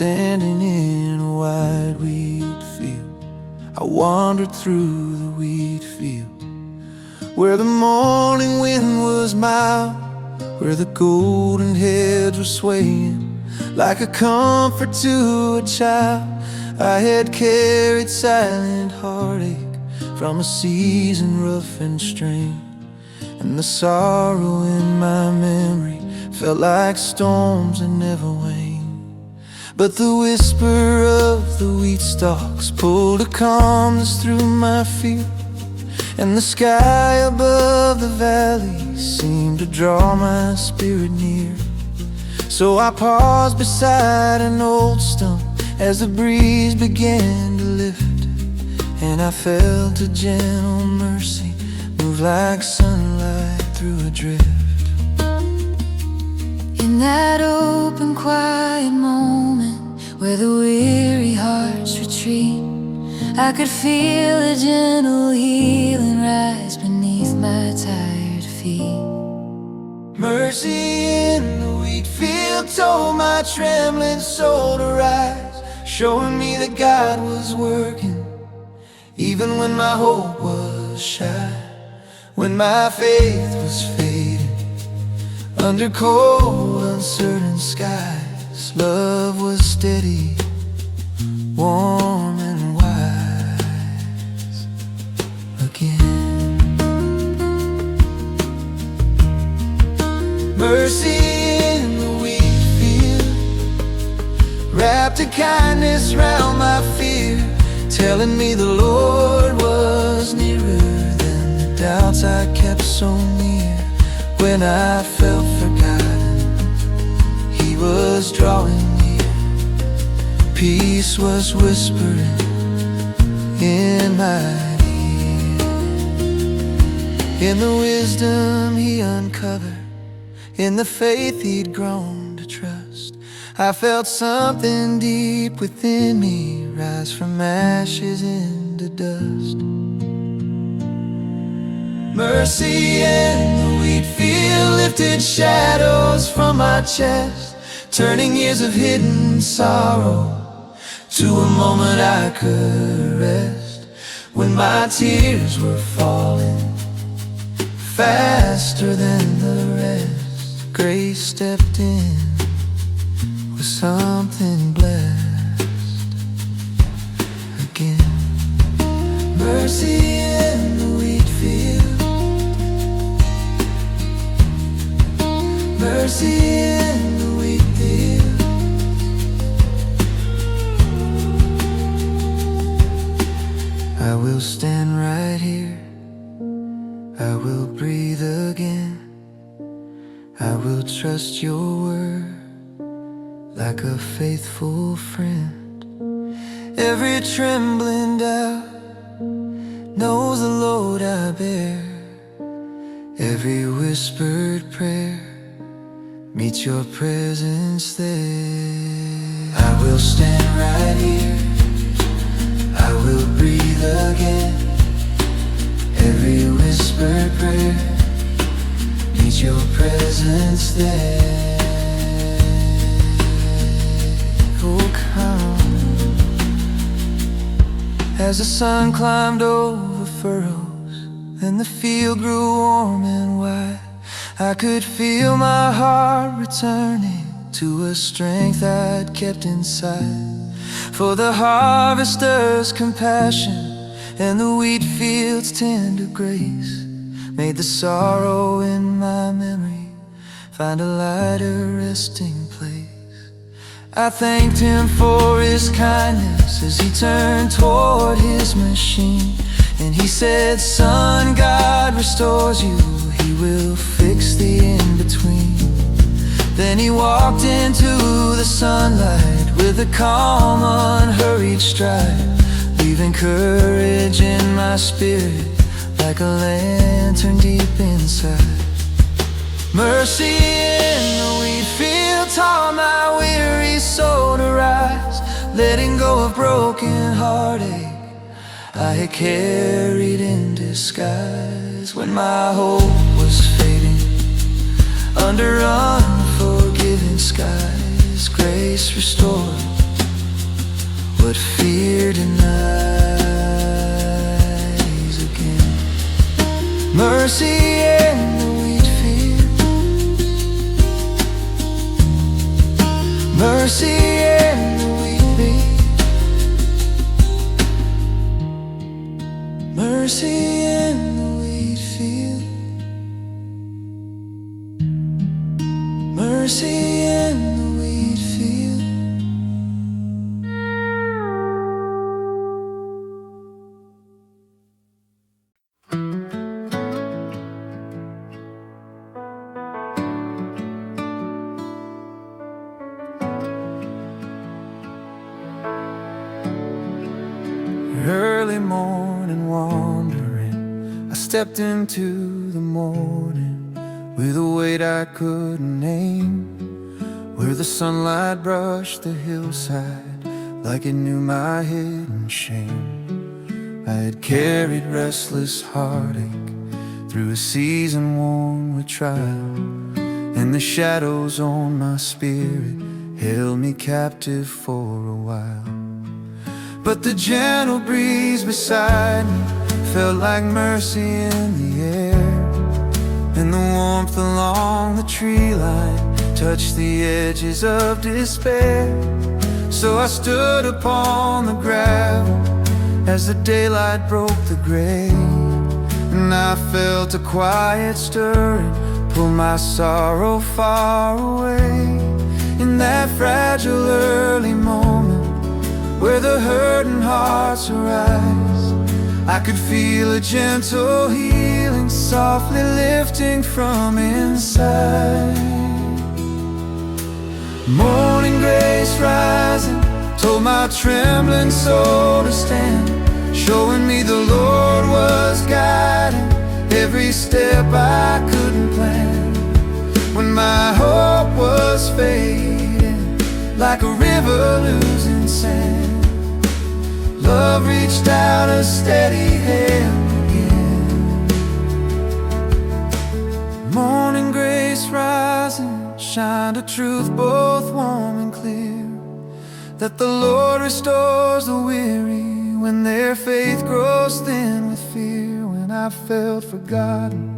standing in a wide wheat field. I wandered through the wheat field, where the morning wind was mild, where the golden heads were swaying like a comfort to a child. I had carried silent heartache from a season rough and strained, and the sorrow in my memory felt like storms that never wane. But the whisper of the wheat stalks pulled a calmness through my fear, and the sky above the valley seemed to draw my spirit near. So I paused beside an old stump as the breeze began to lift, and I felt a gentle mercy move like sunlight through a drift. In that open, quiet moment where the weary hearts retreat, I could feel a gentle healing rise beneath my tired feet. Mercy in the wheat field told my trembling soul to rise, showing me that God was working even when my hope was shy, when my faith was fading under cold, uncertain skies. Love was steady, warm and wise again. Mercy in the wheat field wrapped a kindness round my fear, telling me the Lord was nearer than the doubts I kept so near. When I felt forgotten, He was drawing near. Peace was whispering in my ear. In the wisdom He uncovered, in the faith He'd grown to trust, I felt something deep within me rise from ashes into dust. Mercy in the wheat field lifted shadows from my chest, turning years of hidden sorrow to a moment I could rest. When my tears were falling faster than the rest, grace stepped in with something blessed again. Mercy in the wheat field, mercy in the wheat field. I will stand right here, I will breathe again, I will trust your word like a faithful friend. Every trembling doubt knows the load I bear, every whispered prayer meets your presence there. I will stand right here, I will breathe again, every whispered prayer meets your presence there. Oh, come. As the sun climbed over furrows and the field grew warm and wide, I could feel my heart returning to a strength I'd kept inside. For the harvester's compassion and the wheat field's tender grace made the sorrow in my memory find a lighter resting place. I thanked Him for His kindness as He turned toward His machine, and He said, son, God restores you, He will fix the in-between. Then He walked into the sunlight with a calm, unhurried stride, leaving courage in my spirit like a lantern deep inside. Mercy in the wheat field taught my weary soul to rise, letting go of broken heartache I had carried in disguise. When my hope was fading under unforgiving skies, grace restored what fear denies again. Mercy in the wheat field, mercy in the wheat field, mercy in the wheat field, mercy in the wheat field. Early morning wandering, I stepped into the morning with a weight I couldn't name, where the sunlight brushed the hillside like it knew my hidden shame. I had carried restless heartache through a season worn with trial, and the shadows on my spirit held me captive for a while. But the gentle breeze beside me felt like mercy in the air, and the warmth along the tree line touched the edges of despair. So I stood upon the gravel as the daylight broke the gray, and I felt a quiet stirring pull my sorrow far away. In that fragile early moment where the hurting hearts arise, I could feel a gentle healing softly lifting from inside. Morning grace rising told my trembling soul to stand, showing me the Lord was guiding every step I couldn't plan. When my hope was fading like a river losing sand, love reached out a steady hand again. Morning grace rising shined a truth both warm and clear, that the Lord restores the weary when their faith grows thin with fear. When I felt forgotten,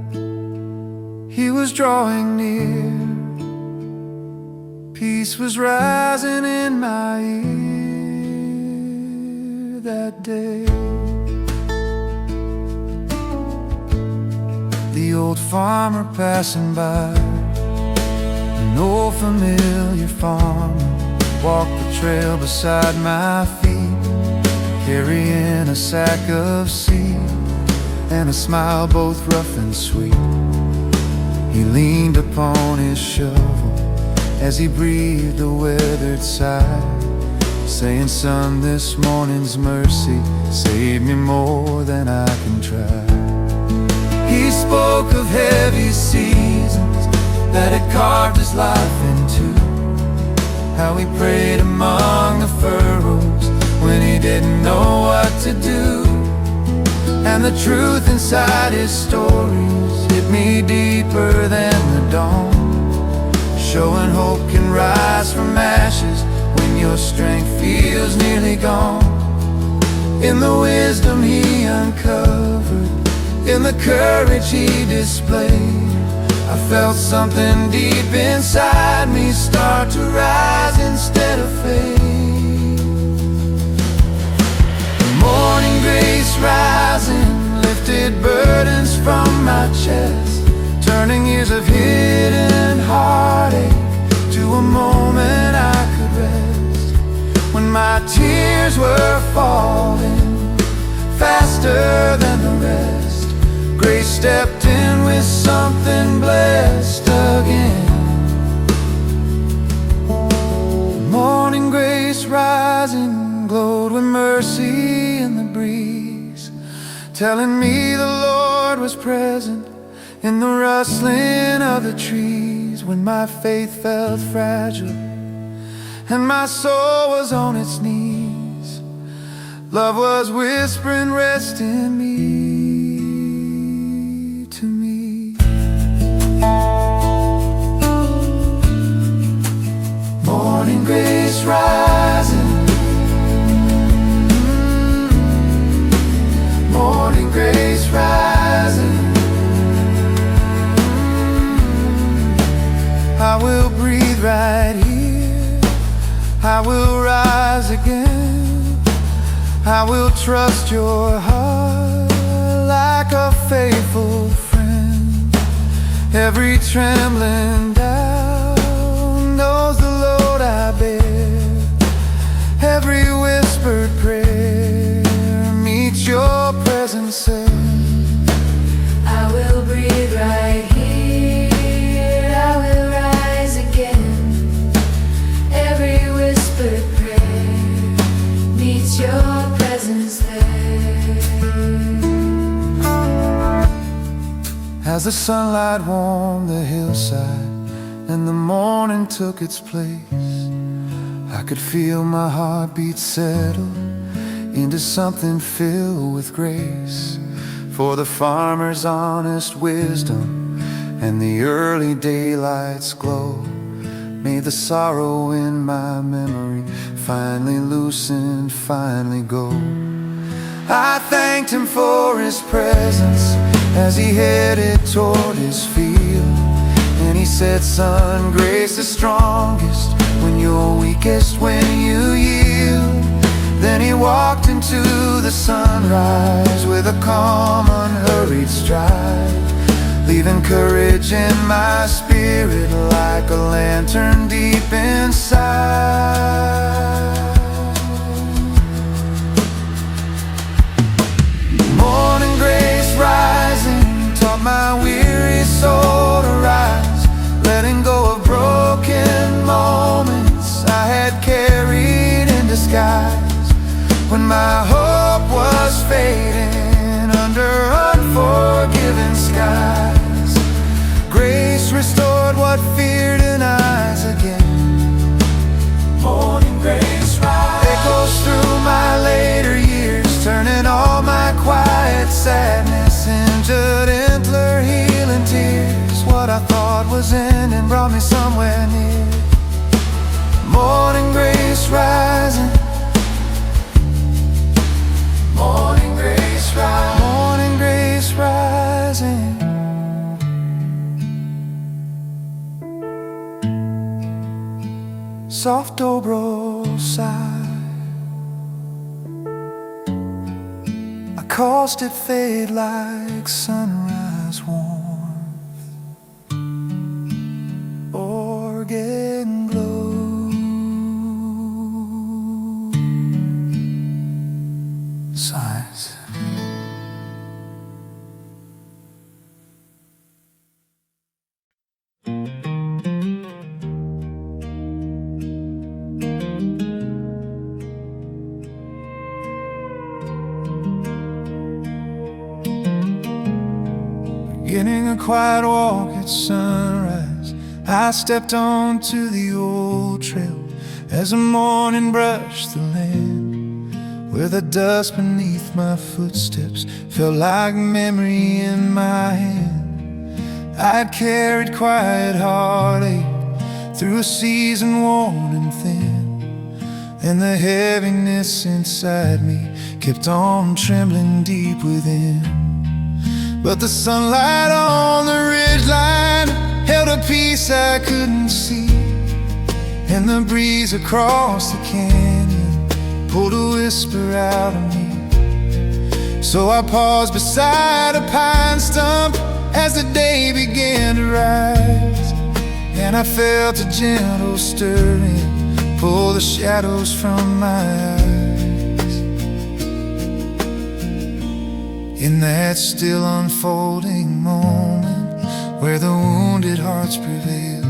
He was drawing near. Peace was rising in my ear that day. The old farmer passing by, an old familiar farmer, walked the trail beside my feet, carrying a sack of seed and a smile both rough and sweet. He leaned upon his shovel as he breathed a weathered sigh, saying, "Son, this morning's mercy saved me more than I can try." He spoke of heavy seasons that had carved his life in two, how he prayed among the furrows when he didn't know what to do. And the truth inside his stories hit me deeper than the dawn, showing hope can rise from ashes when your strength feels nearly gone. In the wisdom he uncovered, in the courage he displayed, I felt something deep inside me start to rise instead of fade. Morning grace rising lifted burdens from my chest, turning years of hidden heartache to a moment I could rest. When my tears were falling faster than the rest, grace stepped in with something blessed again. Morning grace rising glowed with mercy in the breeze, telling me the Lord was present in the rustling of the trees. When my faith felt fragile and my soul was on its knees, love was whispering, rest in me, to me. Morning grace rising, I will trust your heart like a faithful friend. Every trembling down knows the load I bear. Every whispered prayer meets your presence there. I will breathe right here, I will rise again. Every whispered prayer meets your presence there. As the sunlight warmed the hillside and the morning took its place, I could feel my heartbeat settle into something filled with grace. For the farmer's honest wisdom and the early daylight's glow made the sorrow in my memory finally loosen, finally go. I thanked him for his presence as he headed toward his field. And he said, son, grace is strongest when you're weakest, when you yield. Then he walked into the sunrise with a calm, unhurried stride, leaving courage in my spirit like a lantern deep inside. Morning grace rising taught my weary soul to rise, letting go of broken moments I had carried in disguise. When my hope was fading under unforgiving skies, grace restored what fear denies again. Morning grace rise echoes through my later years, turning all my quiet sadness into gentler healing tears. What I thought was ending brought me somewhere near. Morning grace rising, morning grace rising, morning grace rising. Soft dobro sigh, I caused it fade like sunrise warmth, organ glow. Sighs. Beginning a quiet walk at sunrise, I stepped onto the old trail as the morning brushed the land, where the dust beneath my footsteps felt like memory in my hand. I'd carried quiet heartache through a season worn and thin, and the heaviness inside me kept on trembling deep within. But the sunlight on the ridgeline held a peace I couldn't see, and the breeze across the canyon pulled a whisper out of me. So I paused beside a pine stump as the day began to rise, and I felt a gentle stirring pull the shadows from my eyes. In that still unfolding moment where the wounded hearts prevail,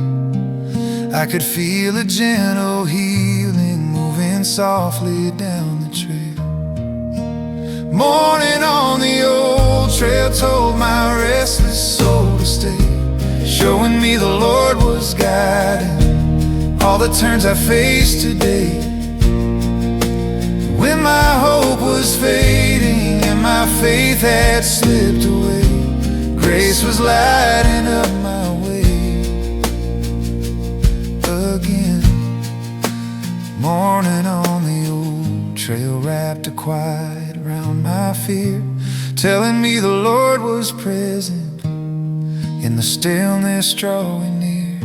I could feel a gentle healing moving softly down the trail. Morning on the old trail told my restless soul to stay, showing me the Lord was guiding all the turns I faced today. When my hope was fading and my faith had slipped away, grace was lighting up my way again. Morning on the old trail wrapped a quiet around my fear, telling me the Lord was present in the stillness drawing near.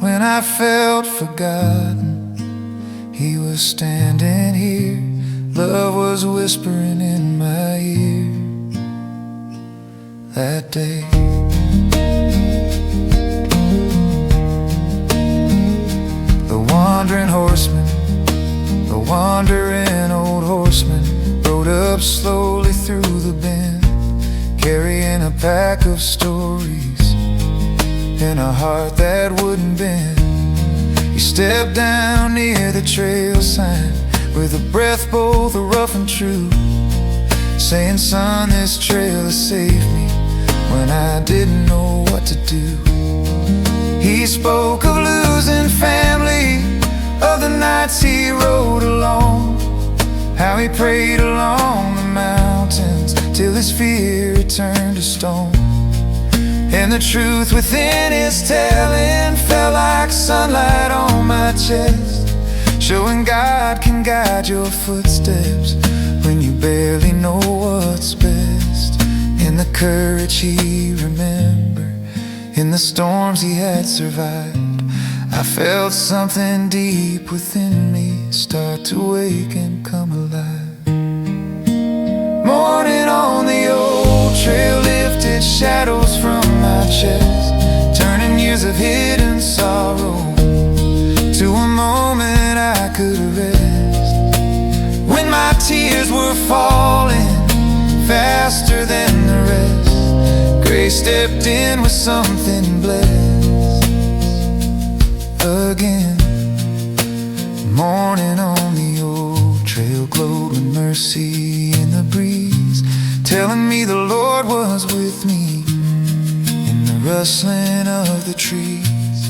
When I felt forgotten, He was standing here, was whispering in my ear that day. The wandering horseman, the wandering old horseman, rode up slowly through the bend, carrying a pack of stories and a heart that wouldn't bend. He stepped down near the trail sign with a breath both rough and true, saying, "Son, this trail has saved me when I didn't know what to do." He spoke of losing family, of the nights he rode alone, how he prayed along the mountains till his fear turned to stone. And the truth within his telling felt like sunlight on my chest, showing God can guide your footsteps when you barely know what's best. In the courage he remembered, in the storms he had survived, I felt something deep within me start to wake and come alive. Morning on the old trail lifted shadows from my chest, turning years of hidden sorrow to a moment I could rest. When my tears were falling faster than the rest, grace stepped in with something blessed again. Morning on the old trail glowed with mercy in the breeze, telling me the Lord was with me in the rustling of the trees.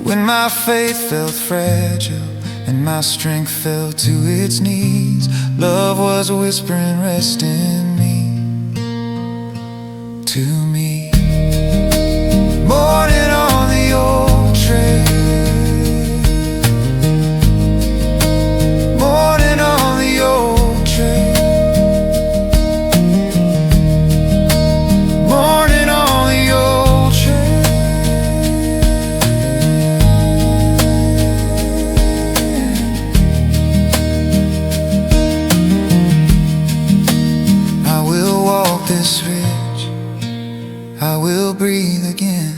When my faith felt fragile and my strength fell to its knees, love was whispering, "Rest in me," to me. Morning on the old trail, morning on the old trail, morning on the old trail. I will walk this ridge, I will breathe again,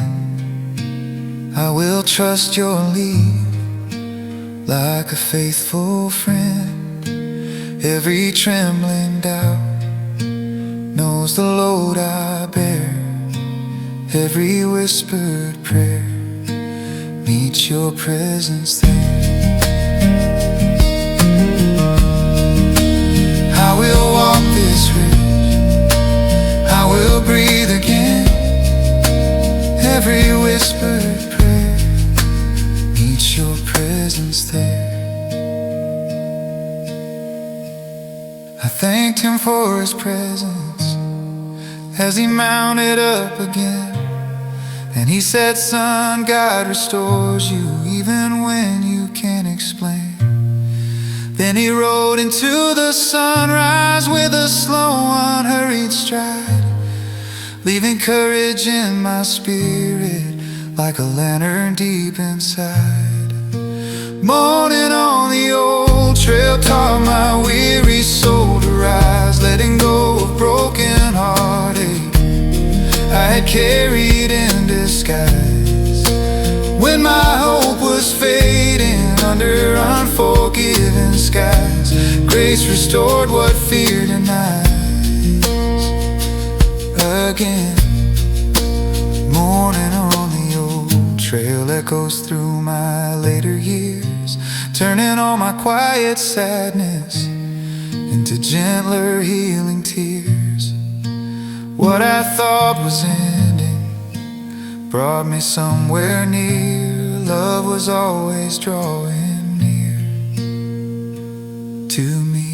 I will trust your lead like a faithful friend. Every trembling doubt knows the load I bear, every whispered prayer meets your presence there. I will walk this ridge, I will breathe again, every whispered prayer meets your presence there. I thanked him for his presence as he mounted up again, and he said, "Son, God restores you even when you can't explain." Then he rode into the sunrise with a slow, unhurried stride, leaving courage in my spirit like a lantern deep inside. Morning on the old trail taught my weary soul to rise, letting go of broken heartache I had carried in disguise. When my hope was fading under unforgiving skies, grace restored what fear denies again. Morning on the old trail echoes through my later years, turning all my quiet sadness into gentler healing tears. What I thought was ending brought me somewhere near. Love was always drawing near to me.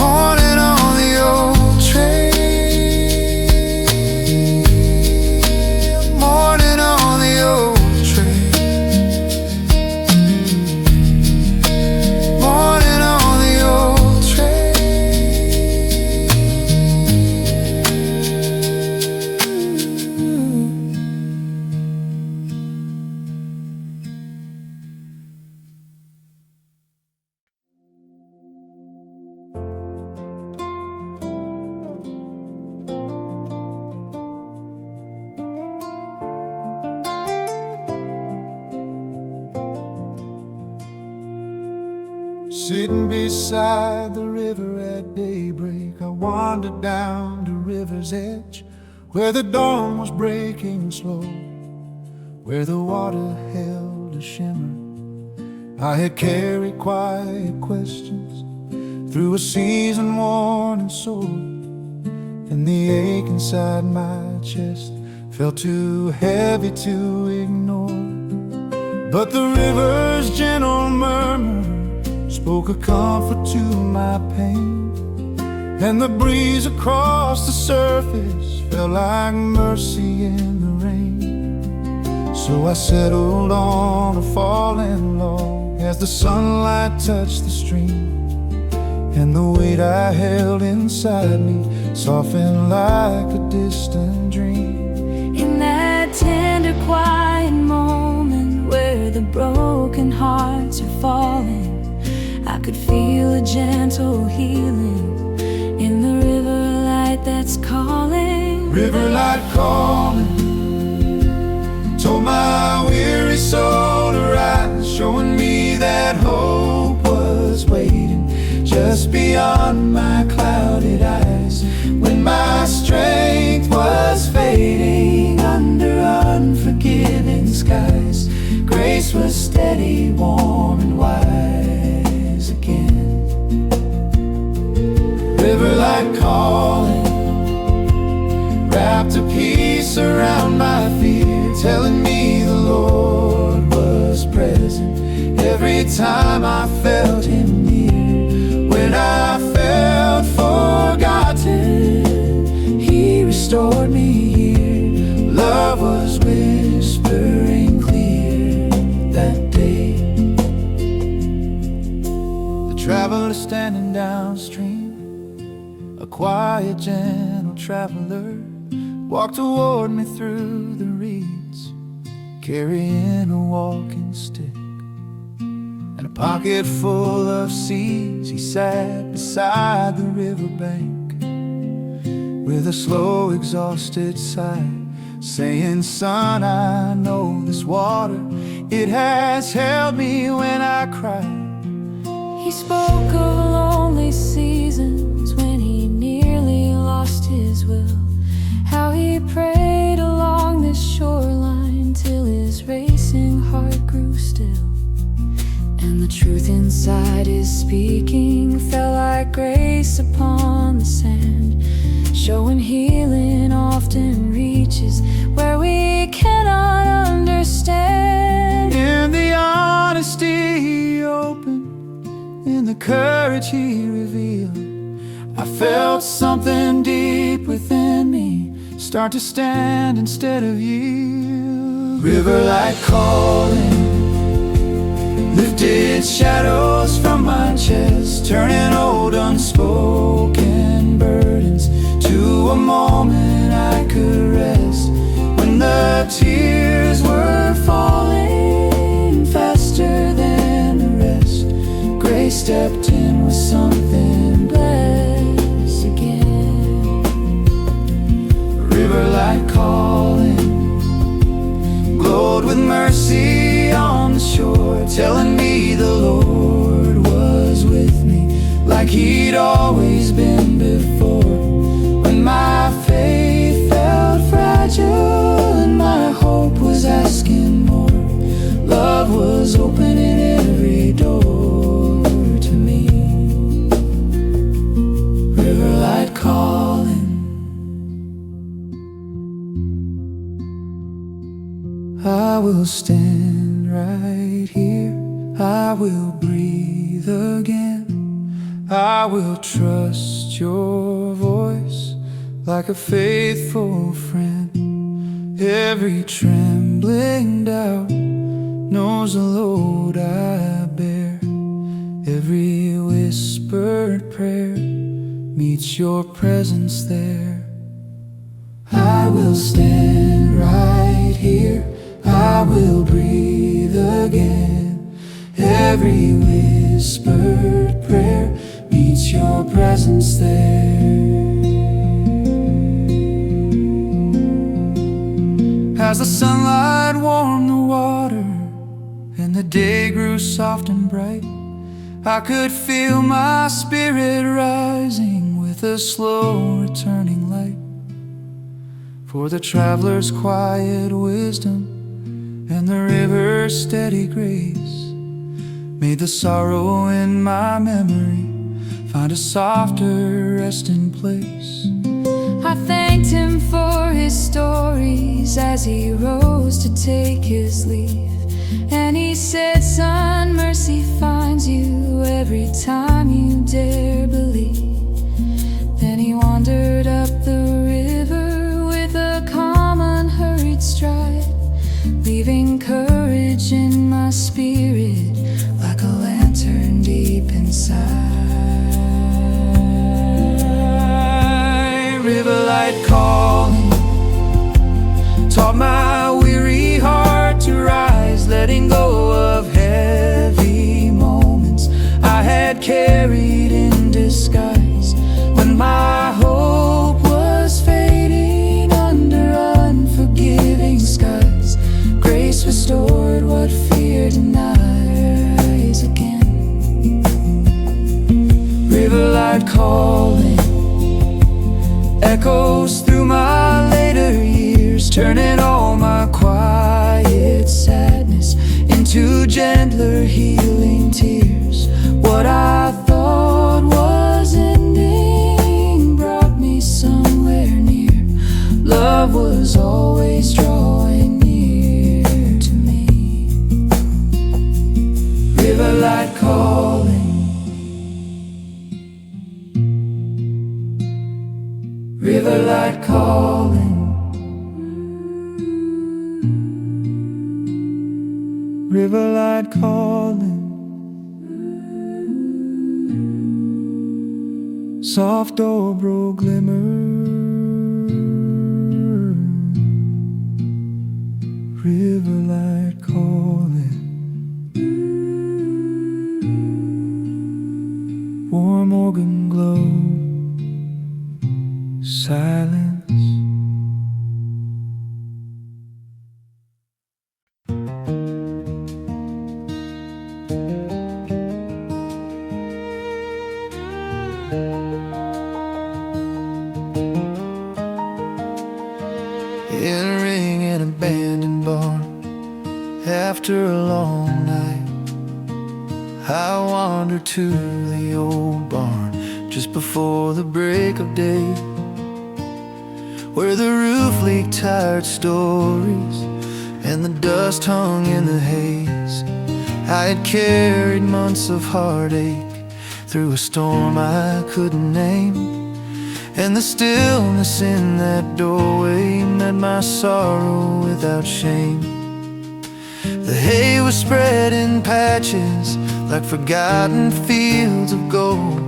Morning on the old trail, morning on the old trail, morning on the old trail. Sitting beside the river at daybreak, I wandered down the river's edge, where the dawn was breaking slow, where the water held a shimmer. I had carried quiet questions through a season-worn soul, and the ache inside my chest felt too heavy to ignore. But the river's gentle murmur spoke a comfort to my pain, and the breeze across the surface felt like mercy in the rain. So I settled on a falling log as the sunlight touched the stream, and the weight I held inside me softened like a distant dream. In that tender, quiet moment where the broken hearts are falling, I could feel a gentle healing in the river light that's calling. River light calling, told my weary soul to rise, showing me that hope was waiting just beyond my clouded eyes. When my strength was fading under unforgiving skies, grace was steady, warm and wise again. River light calling, wrapped a peace around my fear, telling me the Lord was present every time I felt Him near. When I felt forgotten, He restored me here. Love was whispering clear that day. The traveler standing downstream, a quiet, gentle traveler, walked toward me through the reeds, carrying a walking stick and a pocket full of seeds. He sat beside the riverbank with a slow, exhausted sigh, saying, "Son, I know this water, it has held me when I cried." He spoke of lonely seasons when he nearly lost his will, how he prayed along this shoreline till his racing heart grew still, and the truth inside his speaking fell like grace upon the sand, showing healing often reaches where we cannot understand. In the honesty He opened, in the courage He revealed, I felt something deep within me start to stand instead of yield. River light calling, lifted shadows from my chest, turning old unspoken burdens to a moment I could rest. When the tears were falling faster than the rest, grace stepped in with something blessed again. River light calling glowed with mercy on the shore, telling me the Lord was with me like He'd always been before. When my faith felt fragile and my hope was asking more, love was opening every door to me. River light calling, I will stand right here, I will breathe again, I will trust Your voice like a faithful friend. Every trembling doubt knows the load I bear, every whispered prayer meets Your presence there. I will stand right here, I will breathe again, every whispered prayer meets Your presence there. As the sunlight warmed the water and the day grew soft and bright, I could feel my spirit rising with a slow returning light. For the traveler's quiet wisdom and the river's steady grace made the sorrow in my memory find a softer resting place. I thanked him for his stories as he rose to take his leave. And he said, son, mercy finds you every time you dare believe. Then he wandered up the river with a calm, unhurried stride, leaving courage in my spirit like a lantern deep inside. River light calling taught my weary heart to rise, letting go of heavy moments I had carried in disguise. When my hope was fading under unforgiving skies, grace restored what fear denied. Rise again. River light calling echoes through my later years, turning all my quiet sadness into gentler healing tears. What I thought was ending brought me somewhere near. Love was always drawing near to me. River light calling, river light calling, river light calling. Soft dobro glimmer, river light calling. Warm organ glow, silence. Entering an abandoned barn after a long night, I wandered to the old barn just before the break of day, where the roof leaked tired stories and the dust hung in the haze. I had carried months of heartache through a storm I couldn't name, and the stillness in that doorway met my sorrow without shame. The hay was spread in patches like forgotten fields of gold,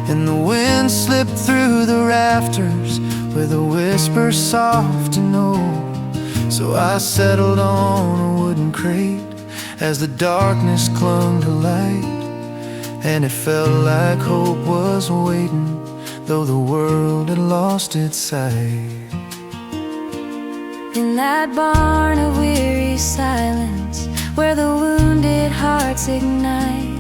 and the wind slipped through the rafters with a whisper soft and old. So I settled on a wooden crate as the darkness clung to light, and it felt like hope was waiting, though the world had lost its sight. In that barn of weary silence, where the wounded hearts ignite,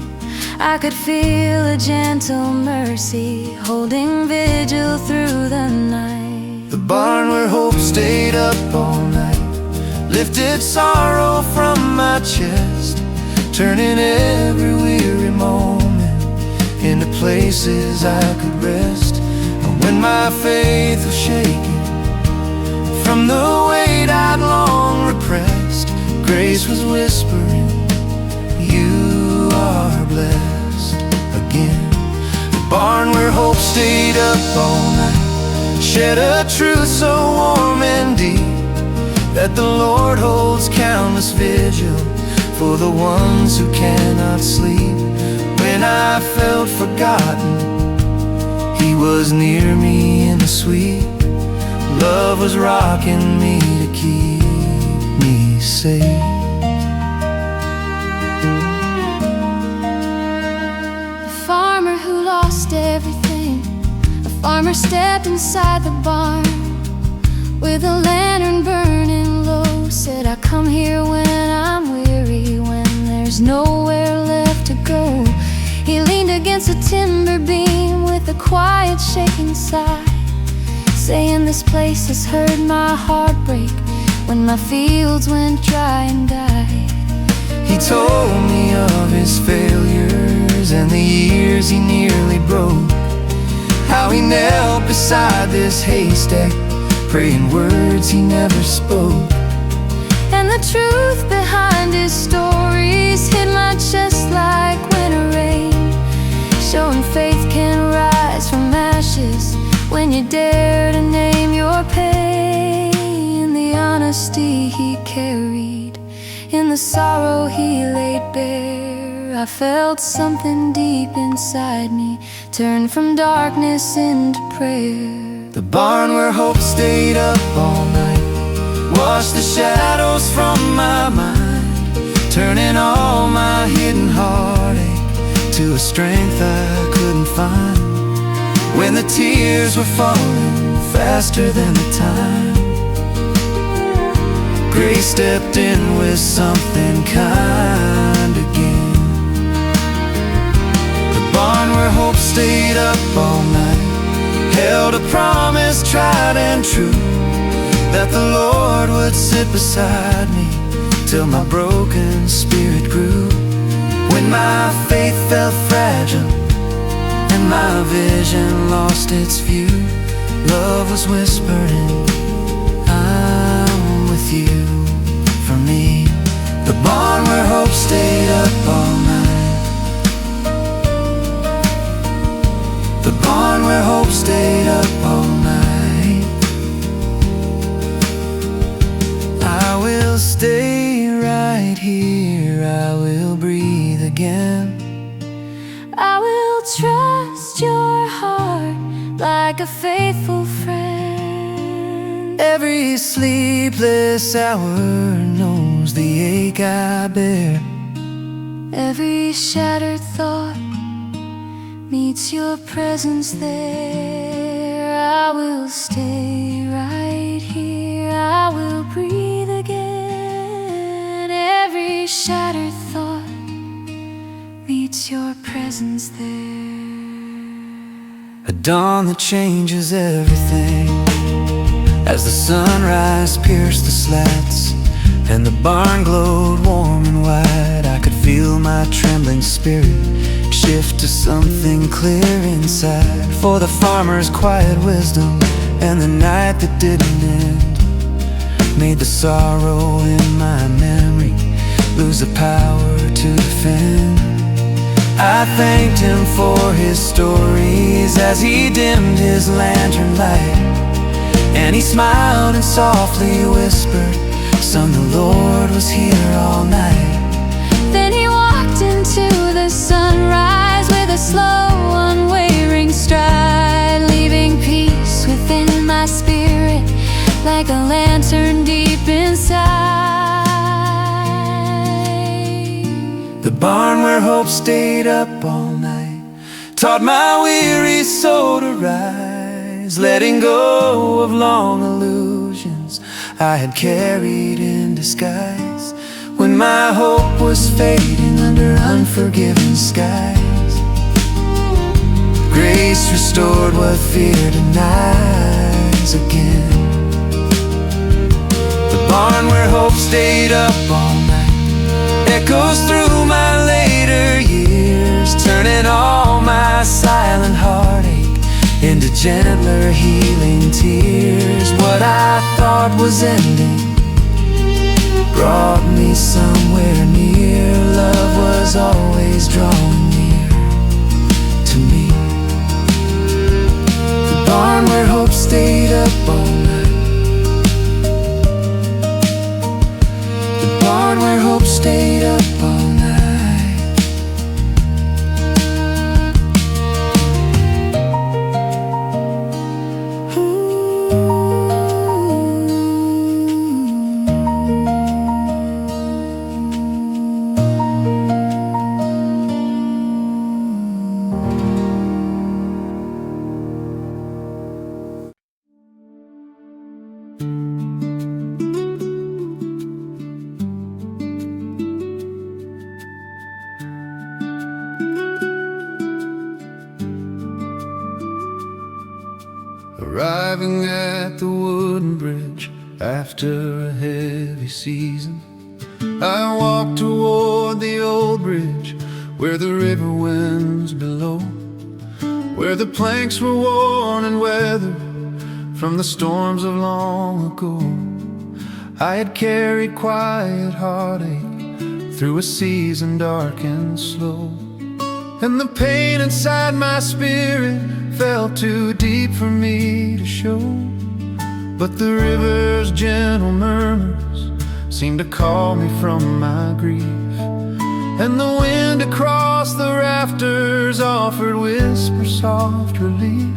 I could feel a gentle mercy holding vigil through the night. The barn where hope stayed up all night lifted sorrow from my chest, turning every weary moment into places I could rest. And when my faith was shaken from the weight I'd long repressed, grace was whispering, you are blessed again. The barn where hope stayed up all night shed a truth so warm and deep, that the Lord holds countless vigil for the ones who cannot sleep. When I felt forgotten, He was near me in the sweet. Love was rocking me to keep me safe. The farmer who lost everything, a farmer stepped inside the barn with a lantern burning low, said, I come here when I'm weary, when there's nowhere left to go. He leaned against a timber beam with a quiet shaking sigh, saying, "This place has heard my heart break when my fields went dry and died." He told me of his failures and the years he nearly broke, how he knelt beside this haystack, praying words he never spoke. And the truth behind his stories hit my chest like winter rain, showing faith can rise from ashes when you dare to name your pain. The honesty he carried, in the sorrow he laid bare, I felt something deep inside me turn from darkness into prayer. The barn where hope stayed up all night washed the shadows from my mind, turning all my hidden heartache to a strength I couldn't find. When the tears were falling faster than the time, grace stepped in with something kind again. The barn where hope stayed up all night held a promise tried and true, that the Lord would sit beside me till my broken spirit grew. When my faith felt fragile and my vision lost its view, love was whispering, "I'm with you." For me, the barn where hope stayed up all night, the barn where hope stayed up all night. I will stay right here, I will breathe again. I will trust your heart like a faithful friend. Every sleepless hour knows the ache I bear. Every shattered thought meets your presence there. I will stay right here, I will breathe again. Every shattered thought meets your presence there. A dawn that changes everything, as the sunrise pierced the slats and the barn glowed warm and wide. I could feel my trembling spirit shift to something clear inside, for the farmer's quiet wisdom and the night that didn't end made the sorrow in my memory lose the power to defend. I thanked him for his stories as he dimmed his lantern light, and he smiled and softly whispered, "Son, the Lord was here all night." Then he walked into the sunrise with a slow, unwavering stride, leaving peace within my spirit like a lantern deep inside. The barn where hope stayed up all night taught my weary soul to rise, letting go of long illusions I had carried in disguise. When my hope was fading under unforgiving skies, grace restored what fear denies again. The barn where hope stayed up all night echoes through my later years, turning all my silent heartache into gentler healing tears. What I thought was ending brought me somewhere near. Love was always drawing near to me. The barn where hope stayed up all night, the barn where hope stayed up all night. arriving at the wooden bridge after a heavy season. I walked toward the old bridge where the river winds below, where the planks were worn and weathered from the storms of long ago. I had carried quiet heartache through a season dark and slow, and the pain inside my spirit felt too deep for me to show. But the river's gentle murmurs seemed to call me from my grief, and the wind across the rafters offered whisper soft relief.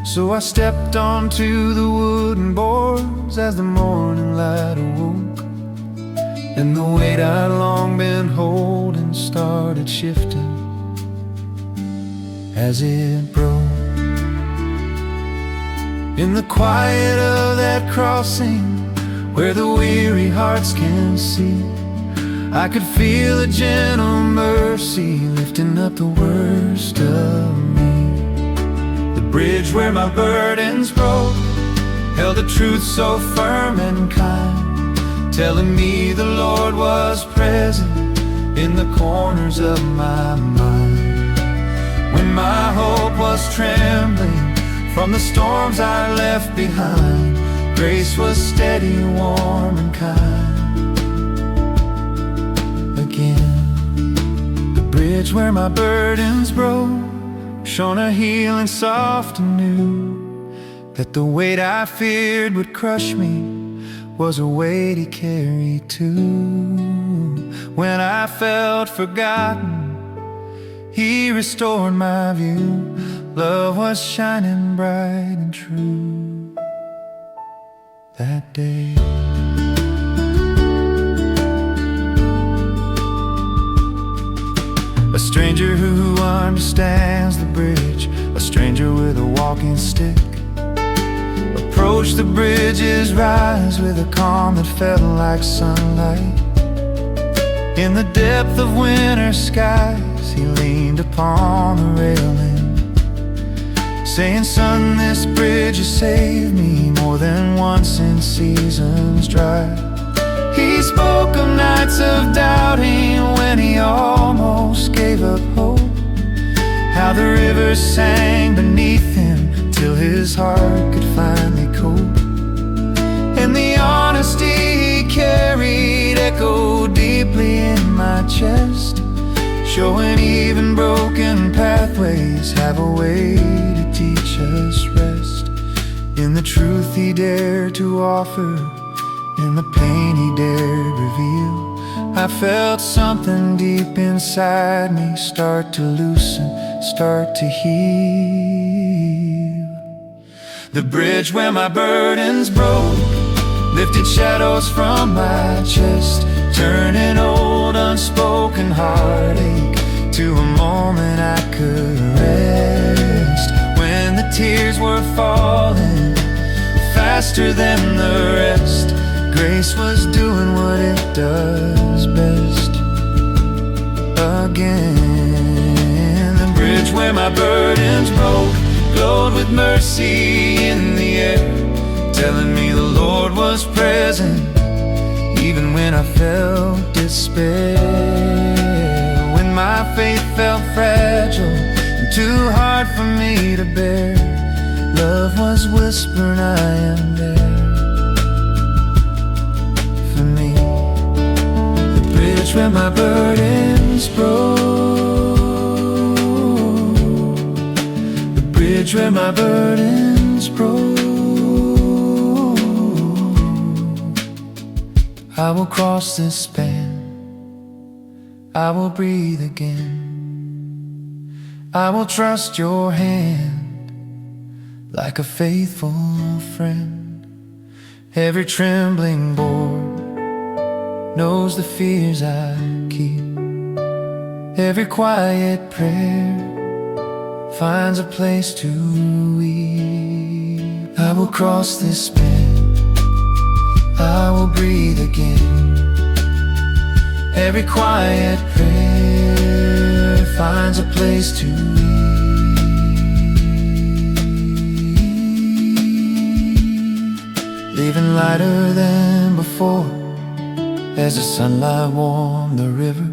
So I stepped onto the wooden boards as the morning light awoke, and the weight I'd long been holding started shifting as it broke. In the quiet of that crossing, where the weary hearts can see, I could feel a gentle mercy lifting up the worst of me. The bridge where my burdens broke held a truth so firm and kind, telling me the Lord was present in the corners of my mind. When my hope was trembling from the storms I left behind, grace was steady, warm and kind. Again, the bridge where my burdens broke shone a healing soft and new, that the weight I feared would crush me was a weight He carried too. When I felt forgotten, He restored my view. Love was shining bright and true that day. A stranger who understands the bridge, a stranger with a walking stick, approached the bridge's rise with a calm that felt like sunlight. In the depth of winter skies, he leaned upon the railing, saying, "Son, this bridge has saved me more than once in seasons dry." He spoke of nights of doubting when he almost gave up hope, how the river sang beneath him till his heart could finally cope. And the honesty he carried echoed deeply in my chest, showing even broken pathways have a way to teach us rest. In the truth he dared to offer, in the pain he dared reveal, I felt something deep inside me start to loosen, start to heal. The bridge where my burdens broke lifted shadows from my chest, turning old unspoken heartache to a moment I could rest. When the tears were falling faster than the rest, grace was doing what it does best. Again, the bridge where my burdens broke glowed with mercy in the air, telling me the Lord was present even when I felt despair. When my faith felt fragile and too hard for me to bear, love was whispering, "I am there." For me, the bridge where my burdens broke, the bridge where my burdens broke. I will cross this span, I will breathe again, I will trust your hand like a faithful friend. Every trembling board knows the fears I keep, every quiet prayer finds a place to weep. I will cross this span, I will breathe again, every quiet prayer finds a place to weep. lighter than before, as the sunlight warmed the river,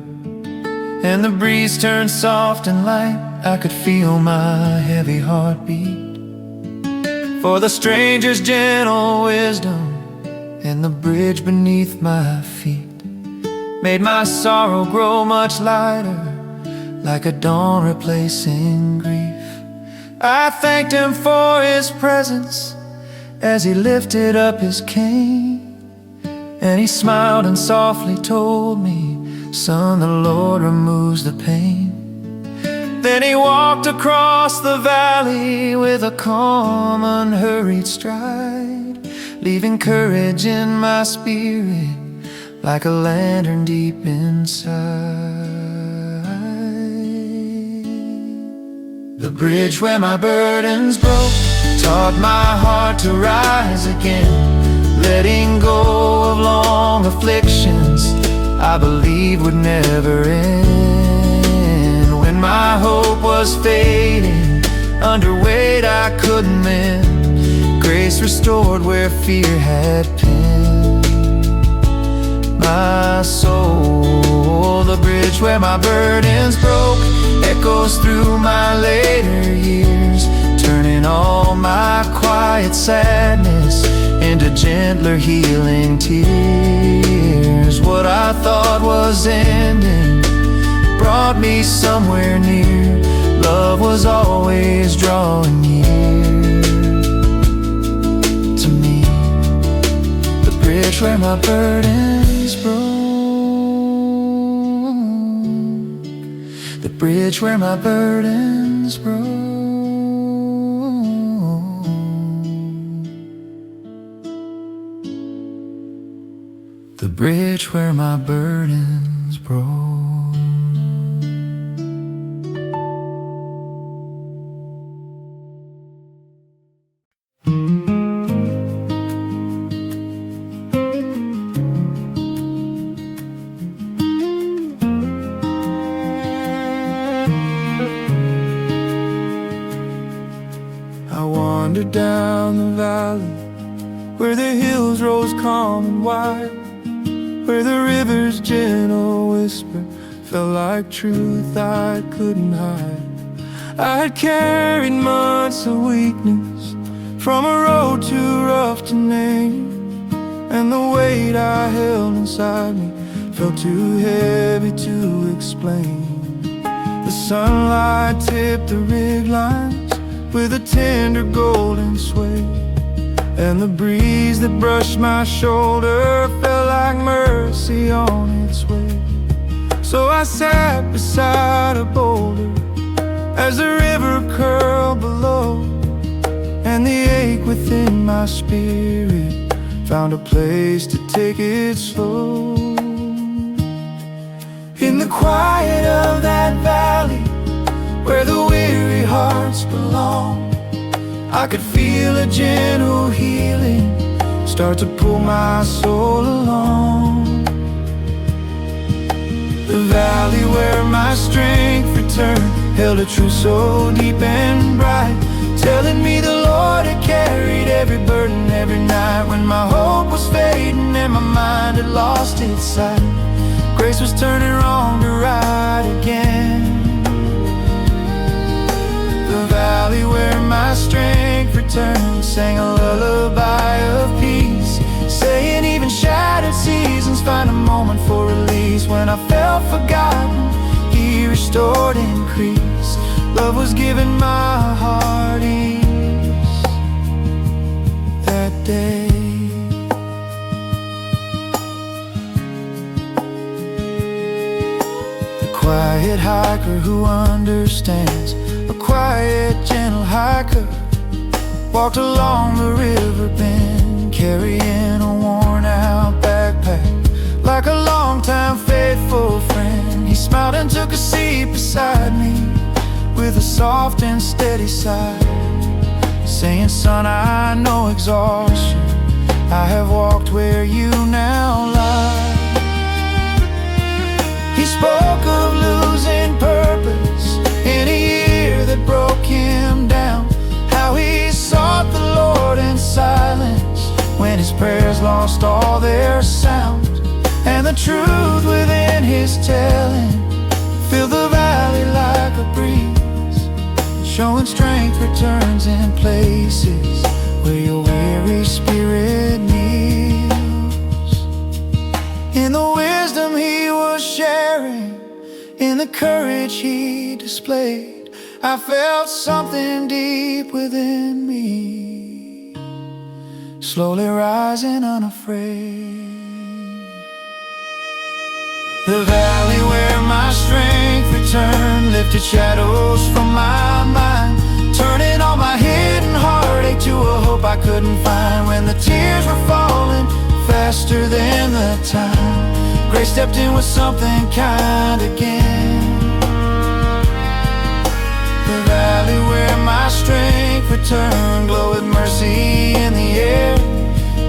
and the breeze turned soft and light. I could feel my heavy heart beat, for the stranger's gentle wisdom and the bridge beneath my feet made my sorrow grow much lighter, like a dawn replacing grief. I thanked him for his presence as he lifted up his cane, and he smiled and softly told me, "Son, the Lord removes the pain." Then he walked across the valley with a calm, unhurried stride, leaving courage in my spirit like a lantern deep inside. The bridge where my burdens broke taught my heart to rise again, letting go of long afflictions I believed would never end. When my hope was fading under weight I couldn't mend, grace restored where fear had pinned my soul. The bridge where my burdens broke echoes through my later years, turning all my quiet sadness into gentler healing tears. What I thought was ending brought me somewhere near. Love was always drawing near to me. The bridge where my burdens broke, the bridge where my burdens broke. The bridge where my burdens broke. I wandered down the valley where the hills rose calm and wide, where the river's gentle whisper felt like truth I couldn't hide. I had carried months of weakness from a road too rough to name, and the weight I held inside me felt too heavy to explain. The sunlight tipped the rig lines with a tender golden sway, and the breeze that brushed my shoulder felt like mercy on its way. So I sat beside a boulder as the river curled below, and the ache within my spirit found a place to take it slow. In the quiet of that valley where the weary hearts belong, I could feel a gentle healing start to pull my soul along. The valley where my strength returned held a truth so deep and bright, telling me the Lord had carried every burden every night. When my hope was fading and my mind had lost its sight, grace was turning wrong to right again. The valley where my strength returned sang a lullaby of peace, saying even shattered seasons find a moment for release. When I felt forgotten, He restored increase. Love was giving my heart ease that day. The quiet hiker who understands, a quiet, gentle hiker, walked along the river bend, carrying a worn-out backpack like a long-time faithful friend. He smiled and took a seat beside me with a soft and steady sigh, saying, "Son, I know exhaustion. I have walked where you now lie." He spoke of losing purpose in a year that broke him down, how he sought the Lord in silence when his prayers the truth within his telling. Fill the valley like a breeze, showing strength returns in places where your weary spirit kneels. In the wisdom he was sharing, in the courage he displayed, I felt something deep within me, slowly rising unafraid. The valley where my strength returned lifted shadows from my mind, turning all my hidden heartache to a hope I couldn't find. When the tears were falling faster than the time, grace stepped in with something kind again. The valley where my strength returned glowed with mercy in the air,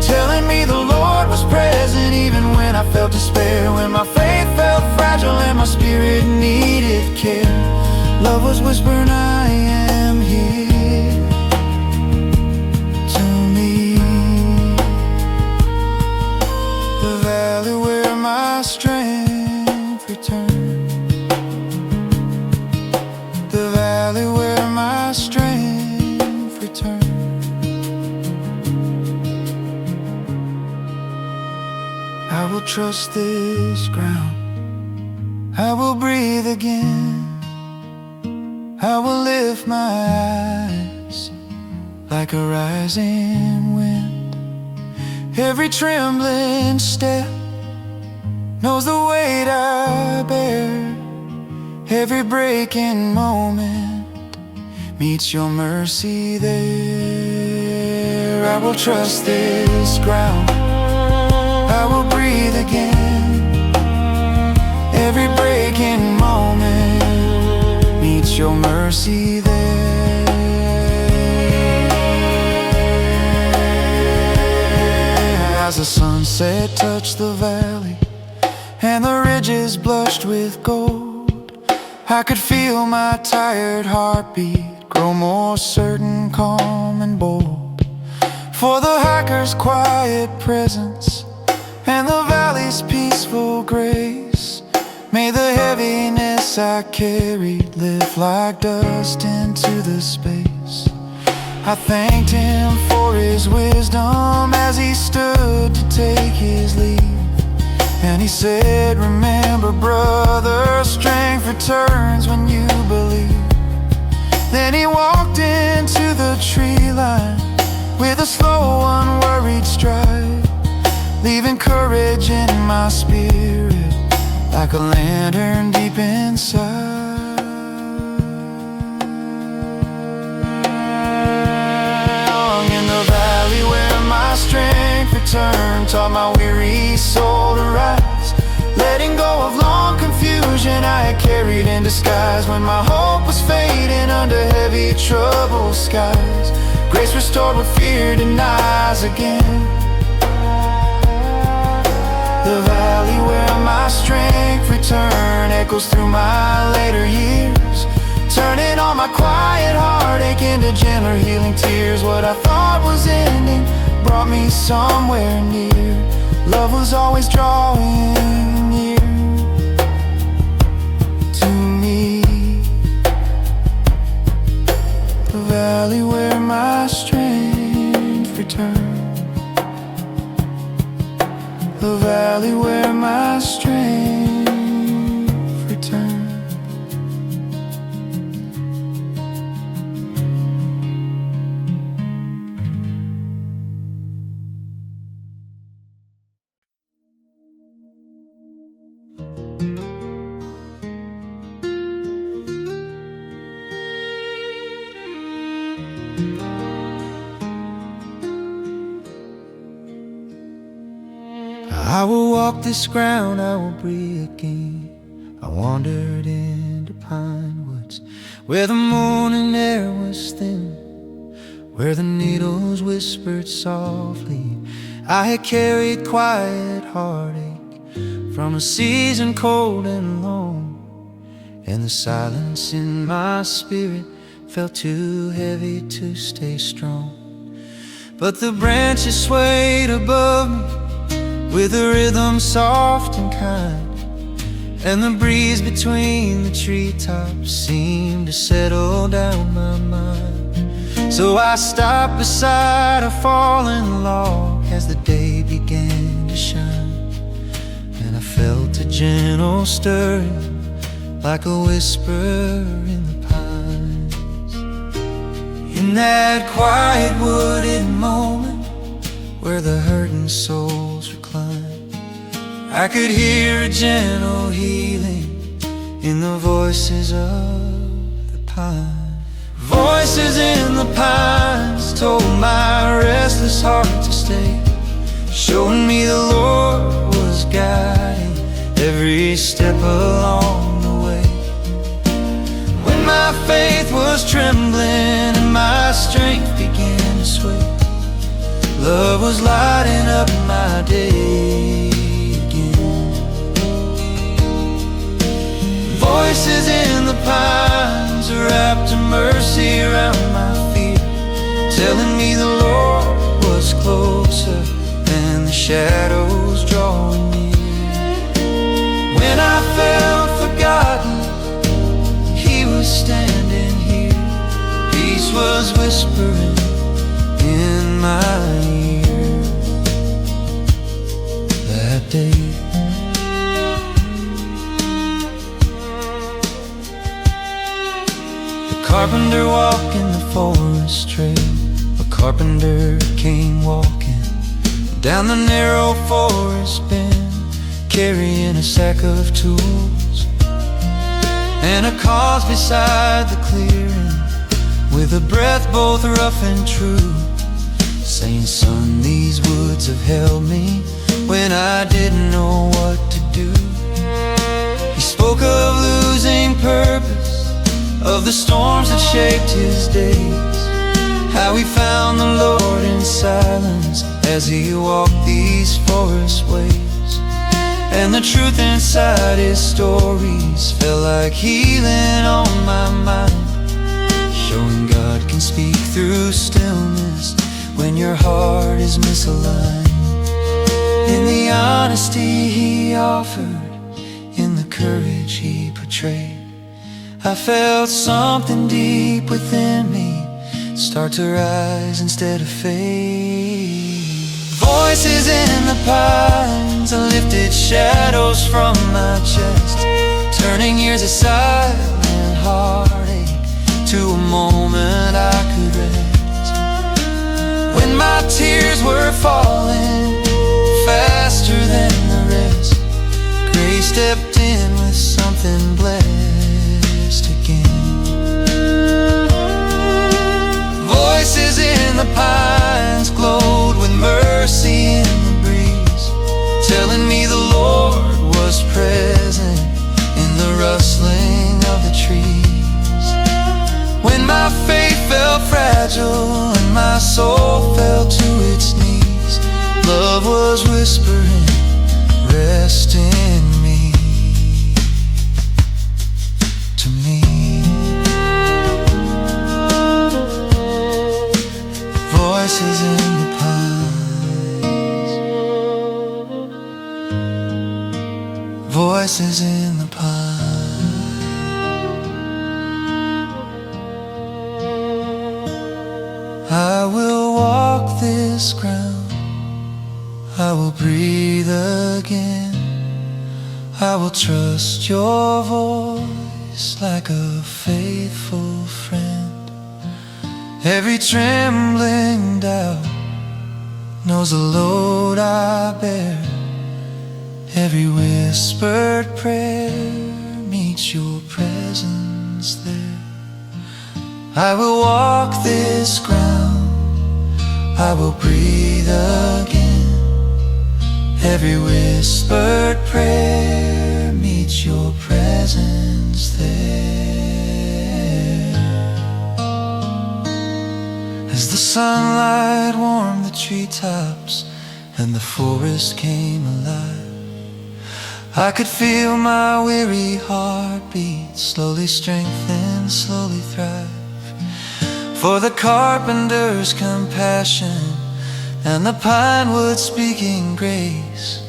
telling me the Lord was present even when I felt despair. When my faith felt fragile and my spirit needed care, love was whispering, I am here to me. The valley where my strength returned, the valley where my strength returned. I will trust this ground, I will breathe again, I will lift my eyes like a rising wind. Every trembling step knows the weight I bear, every breaking moment meets your mercy there. I will trust this ground, I will breathe again, every breaking moment meets your mercy there. As the sunset touched the valley and the ridges blushed with gold, I could feel my tired heartbeat grow more certain, calm and bold. For the hiker's quiet presence and the valley's peaceful grace made the heaviness I carried lift like dust into the space. I thanked him for his wisdom as he stood to take his leave, and he said, remember brother, strength returns when you believe. Then he walked into the tree line with a slow, unworried stride, leaving courage in my spirit like a lantern deep inside. In the valley where my strength returned, taught my weary soul to rise, letting go of long confusion I had carried in disguise. When my hope was fading under heavy troubled skies, grace restored what fear denies again. The valley where my strength returned echoes through my later years, turning all my quiet heartache into gentler healing tears. What I thought was ending brought me somewhere near. Love was always drawing near to me. The valley where my strength returned, the valley where my strength returned. I will walk this ground, I will breathe again. I wandered into pine woods where the morning air was thin, where the needles whispered softly. I had carried quiet heartache from a season cold and long, and the silence in my spirit felt too heavy to stay strong. But the branches swayed above me with a rhythm soft and kind, and the breeze between the treetops seemed to settle down my mind. So I stopped beside a fallen log as the day began to shine, and I felt a gentle stirring like a whisper in the pines. In that quiet wooded moment where the hurting souls recline, I could hear a gentle healing in the voices of the pine. Voices in the pines told my restless heart to stay, showing me the Lord was guiding every step along the way. When my faith was trembling and my strength began to sway, love was lighting up my day again. Voices in the pines wrapped a mercy around my feet, telling me the Lord was closer than the shadows drawing near. When I felt forgotten, He was standing here. Peace was whispering in my ear that day. The carpenter walking the forest trail, a carpenter came walking down the narrow forest bend, carrying a sack of tools and a cause beside the clearing, with a breath both rough and true, saying, son, these woods have held me when I didn't know what to do. He spoke of losing purpose, of the storms that shaped his days, how he found the Lord in silence as he walked these forest ways. And the truth inside his stories felt like healing on my mind, showing God can speak through stillness when your heart is misaligned. In the honesty He offered, in the courage He portrayed, I felt something deep within me start to rise instead of fade. Voices in the pines lifted shadows from my chest, turning years of silent heartache to a moment I could rest. When my tears were falling faster than the rest, grace stepped in with something blessed again. Voices in the pines glowed with mercy in the breeze, telling me the Lord was present in the rustling of the trees. When my faith felt fragile and my soul fell to its knees, love was whispering, rest in me, to me. Voices in the pines, voices in the pines. I will walk this ground, I will breathe again, I will trust your voice like a faithful friend. Every trembling doubt knows the load I bear, every whispered prayer meets your presence there. I will walk this ground, I will breathe again, every whispered prayer meets your presence there. As the sunlight warmed the treetops and the forest came alive, I could feel my weary heartbeat slowly strengthen, slowly thrive. For the carpenter's compassion and the pine wood speaking grace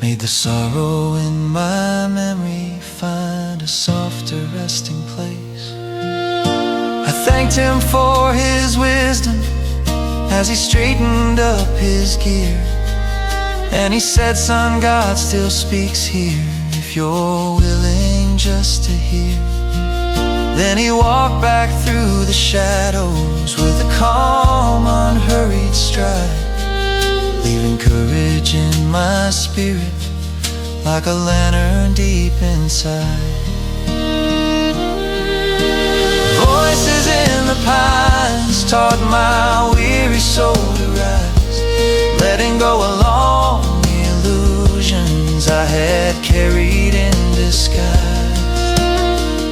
made the sorrow in my memory find a softer resting place. I thanked him for his wisdom as he straightened up his gear, and he said, son, God still speaks here if you're willing just to hear. Then he walked back through the shadows with a calm, unhurried stride, leaving courage in my spirit like a lantern deep inside. Voices in the pines taught my weary soul to rise, letting go of long illusions I had carried in disguise.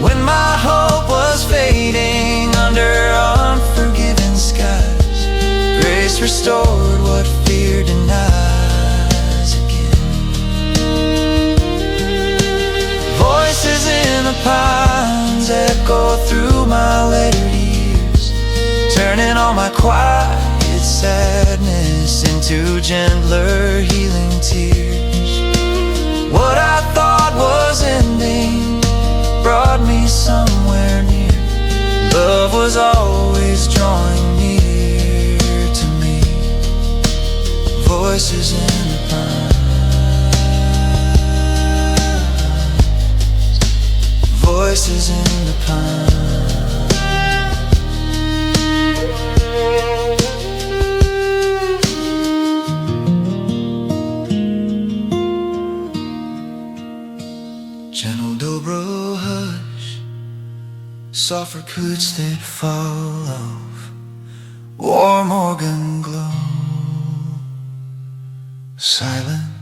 When my hope was fading under unforgiving skies, grace restored what fear denies again. Voices in the pines echo through my later years, turning all my quiet sadness into gentler healing tears. What I thought was ending brought me somewhere near. Love was always drawing near to me. Voices in the pines, voices in the pines. Gentle dobro hush, soft roots that fall off, warm organ glow, silent